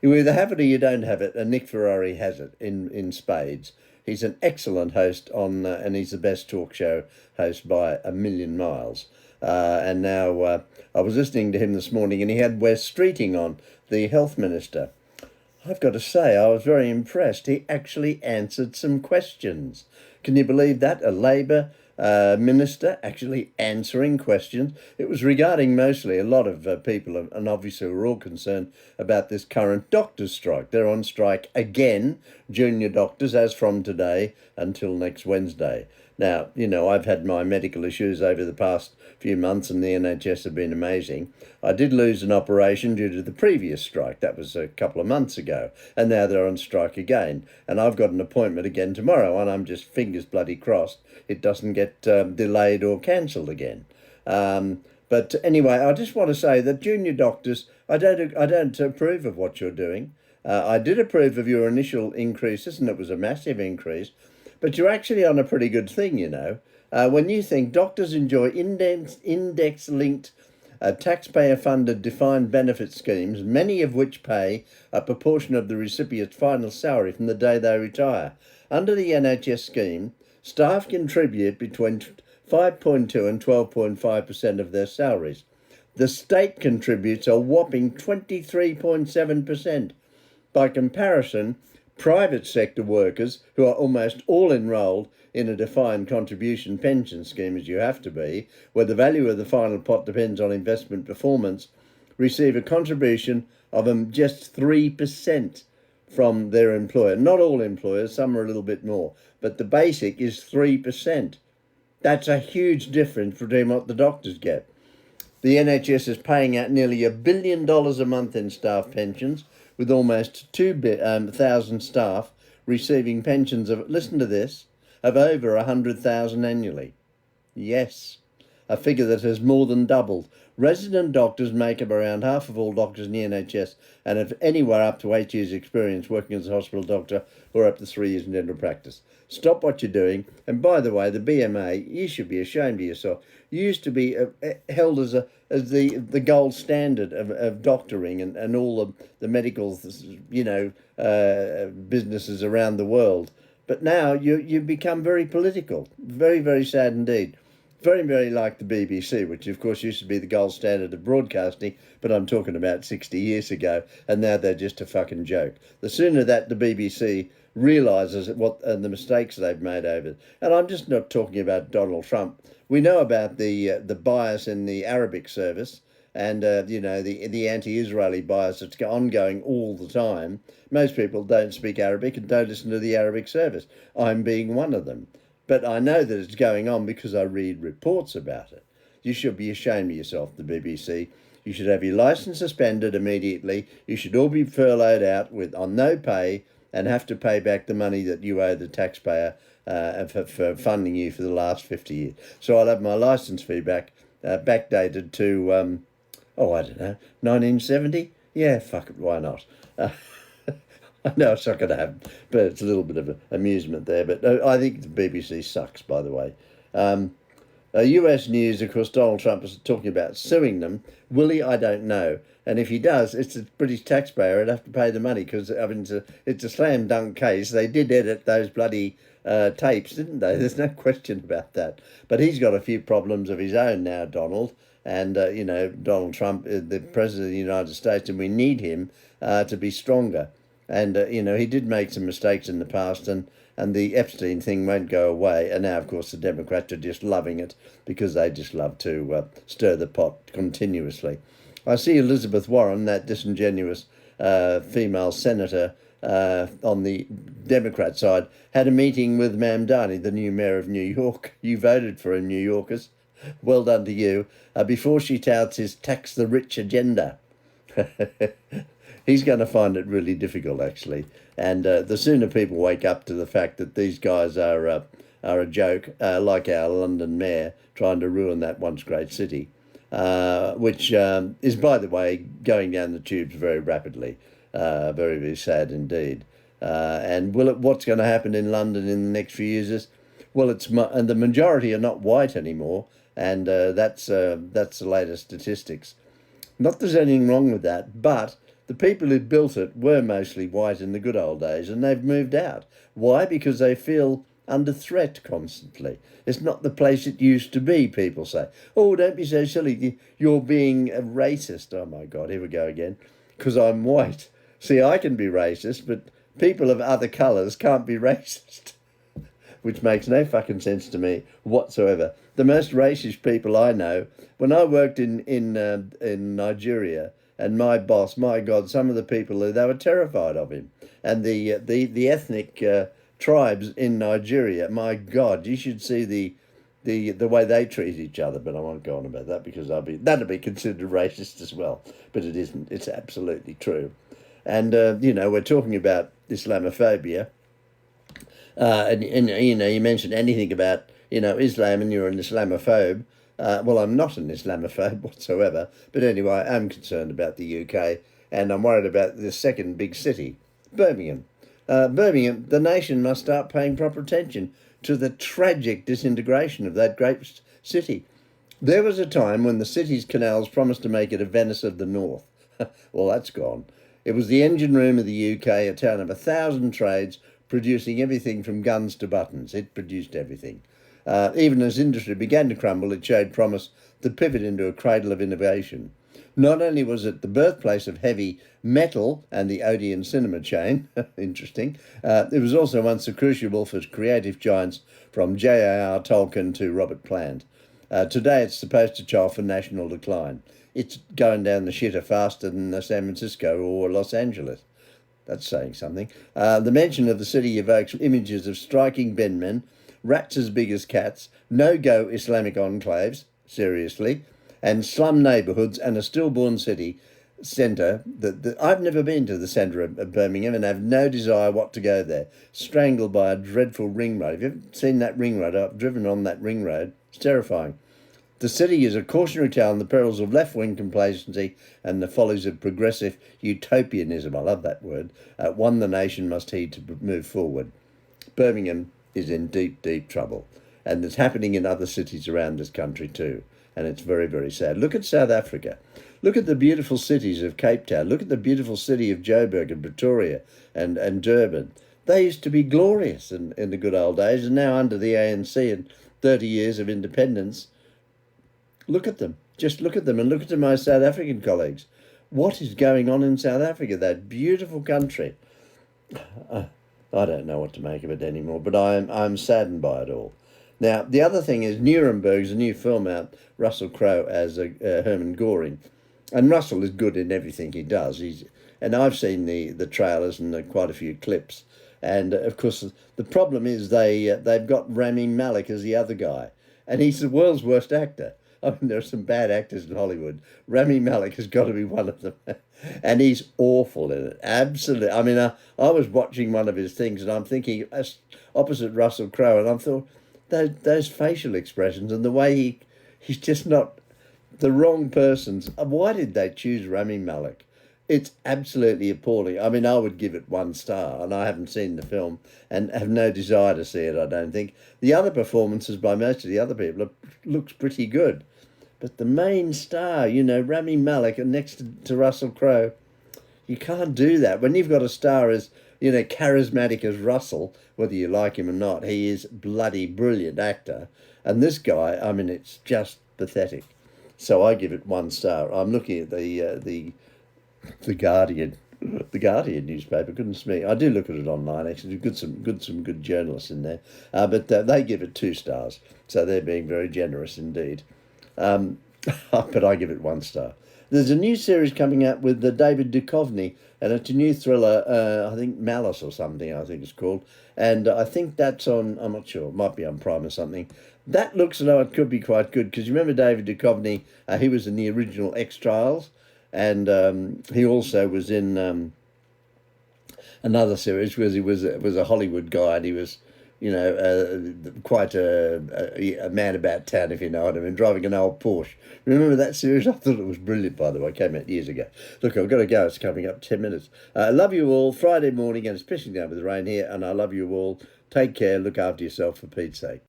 You either have it or you don't have it, and Nick Ferrari has it in spades. He's an excellent host and he's the best talk show host by a million miles. And now I was listening to him this morning, and he had Wes Streeting on, the health minister. I've got to say, I was very impressed. He actually answered some questions. Can you believe that? A Labor minister actually answering questions. It was regarding mostly a lot of people, and obviously we're all concerned about this current doctors' strike. They're on strike again, junior doctors, as from today until next Wednesday. Now, I've had my medical issues over the past few months, and the NHS have been amazing. I did lose an operation due to the previous strike. That was a couple of months ago, and now they're on strike again. And I've got an appointment again tomorrow, and I'm just fingers bloody crossed it doesn't get delayed or cancelled again. But anyway, I just want to say that junior doctors, I don't approve of what you're doing. I did approve of your initial increases, and it was a massive increase. But you're actually on a pretty good thing. When you think doctors enjoy index-linked, taxpayer-funded defined benefit schemes, many of which pay a proportion of the recipient's final salary from the day they retire. Under the NHS scheme, staff contribute between 5.2 and 12.5% of their salaries. The state contributes a whopping 23.7%. By comparison, private sector workers, who are almost all enrolled in a defined contribution pension scheme, as you have to be, where the value of the final pot depends on investment performance, receive a contribution of just 3% from their employer. Not all employers, some are a little bit more, but the basic is 3%. That's a huge difference between what the doctors get. The NHS is paying out nearly $1 billion a month in staff pensions, with almost 2,000 staff receiving pensions of, listen to this, of over 100,000 annually. Yes, a figure that has more than doubled. Resident doctors make up around half of all doctors in the NHS and have anywhere up to 8 years experience working as a hospital doctor or up to 3 years in dental practice. Stop what you're doing. And by the way, the BMA, you should be ashamed of yourself. You used to be held as the gold standard of doctoring and all the medical, businesses around the world. But now you've become very political. Very, very sad indeed. Very, very like the BBC, which of course used to be the gold standard of broadcasting, but I'm talking about 60 years ago, and now they're just a fucking joke. The sooner that the BBC realises what the mistakes they've made over it, and I'm just not talking about Donald Trump. We know about the bias in the Arabic service, and the anti-Israeli bias that's ongoing all the time. Most people don't speak Arabic and don't listen to the Arabic service. I'm being one of them. But I know that it's going on because I read reports about it. You should be ashamed of yourself, the BBC. You should have your licence suspended immediately. You should all be furloughed out on no pay and have to pay back the money that you owe the taxpayer for funding you for the last 50 years. So I'll have my licence fee backdated to, I don't know, 1970? Yeah, fuck it, why not? I know it's not going to happen, but it's a little bit of an amusement there. But I think the BBC sucks, by the way. US News, of course, Donald Trump is talking about suing them. Will he? I don't know. And if he does, it's the British taxpayer who'd have to pay the money because it's a slam dunk case. They did edit those bloody tapes, didn't they? There's no question about that. But he's got a few problems of his own now, Donald. And, Donald Trump, the President of the United States, and we need him to be stronger. And, he did make some mistakes in the past, and the Epstein thing won't go away. And now, of course, the Democrats are just loving it because they just love to stir the pot continuously. I see Elizabeth Warren, that disingenuous female senator on the Democrat side, had a meeting with Mamdani, the new mayor of New York. You voted for him, New Yorkers. Well done to you. Before she touts his tax the rich agenda. He's going to find it really difficult, actually. And the sooner people wake up to the fact that these guys are a joke, like our London mayor trying to ruin that once great city, which is, by the way, going down the tubes very rapidly. Very, very sad indeed. And what's going to happen in London in the next few years is, well, and the majority are not white anymore, and that's the latest statistics. Not that there's anything wrong with that, but The people who built it were mostly white in the good old days, and they've moved out. Why? Because they feel under threat constantly. It's not the place it used to be, people say. Oh, don't be so silly. You're being a racist. Oh, my God, here we go again. Because I'm white. See, I can be racist, but people of other colours can't be racist, which makes no fucking sense to me whatsoever. The most racist people I know, when I worked in Nigeria, and my boss, my God, some of the people there, they were terrified of him, and the ethnic tribes in Nigeria. My God, you should see the way they treat each other. But I won't go on about that because that'd be considered racist as well. But it isn't. It's absolutely true. And we're talking about Islamophobia. And you mentioned anything about Islam and you're an Islamophobe. Well, I'm not an Islamophobe whatsoever, but anyway, I'm concerned about the UK, and I'm worried about the second big city, Birmingham. Birmingham, the nation must start paying proper attention to the tragic disintegration of that great city. There was a time when the city's canals promised to make it a Venice of the North. Well, that's gone. It was the engine room of the UK, a town of 1,000 trades, producing everything from guns to buttons. It produced everything. Even as industry began to crumble, it showed promise to pivot into a cradle of innovation. Not only was it the birthplace of heavy metal and the Odeon cinema chain, interesting, it was also once the crucible for creative giants from J.R.R. Tolkien to Robert Plant. Today it's the poster child for national decline. It's going down the shitter faster than San Francisco or Los Angeles. That's saying something. The mention of the city evokes images of striking Benmen, rats as big as cats, no-go Islamic enclaves, seriously, and slum neighbourhoods and a stillborn city centre. I've never been to the centre of Birmingham and have no desire what to go there. Strangled by a dreadful ring road. Have you ever seen that ring road? I've driven on that ring road. It's terrifying. The city is a cautionary tale on the perils of left-wing complacency and the follies of progressive utopianism. I love that word. One the nation must heed to move forward. Birmingham is in deep, deep trouble. And it's happening in other cities around this country too. And it's very, very sad. Look at South Africa. Look at the beautiful cities of Cape Town. Look at the beautiful city of Joburg and Pretoria and Durban. They used to be glorious in the good old days. And now under the ANC and 30 years of independence, look at them. Just look at them and look at my South African colleagues. What is going on in South Africa, that beautiful country? I don't know what to make of it anymore, but I'm saddened by it all. Now, the other thing is Nuremberg's a new film out, Russell Crowe as Hermann Göring. And Russell is good in everything he does. And I've seen the trailers and quite a few clips. And, of course, the problem is they've got Rami Malek as the other guy. And he's the world's worst actor. I mean, there are some bad actors in Hollywood. Rami Malek has got to be one of them. And he's awful in it. Absolutely. I mean, I was watching one of his things and I'm thinking, opposite Russell Crowe, and I thought, those facial expressions and the way he's just not the wrong person. Why did they choose Rami Malek? It's absolutely appalling. I mean, I would give it 1 star, and I haven't seen the film and have no desire to see it, I don't think. The other performances by most of the other people looks pretty good. But the main star, Rami Malek next to Russell Crowe, you can't do that. When you've got a star as, charismatic as Russell, whether you like him or not, he is bloody brilliant actor. And this guy, I mean, it's just pathetic. So I give it 1 star. I'm looking at the Guardian, the Guardian newspaper. Goodness me, I do look at it online. Actually, some good journalists in there, but they give it 2 stars. So they're being very generous indeed. But I give it 1 star. There's a new series coming out with David Duchovny, and it's a new thriller. I think Malice or something. I think it's called, and I think that's on. I'm not sure. It might be on Prime or something. That looks as though it could be quite good because you remember David Duchovny. He was in the original X-Trials. And he also was in another series where he was a Hollywood guy, and he was, quite a man about town, if you know what I mean, driving an old Porsche. Remember that series? I thought it was brilliant, by the way. It came out years ago. Look, I've got to go. It's coming up 10 minutes. I love you all. Friday morning, and it's pissing down with the rain here, and I love you all. Take care. Look after yourself, for Pete's sake.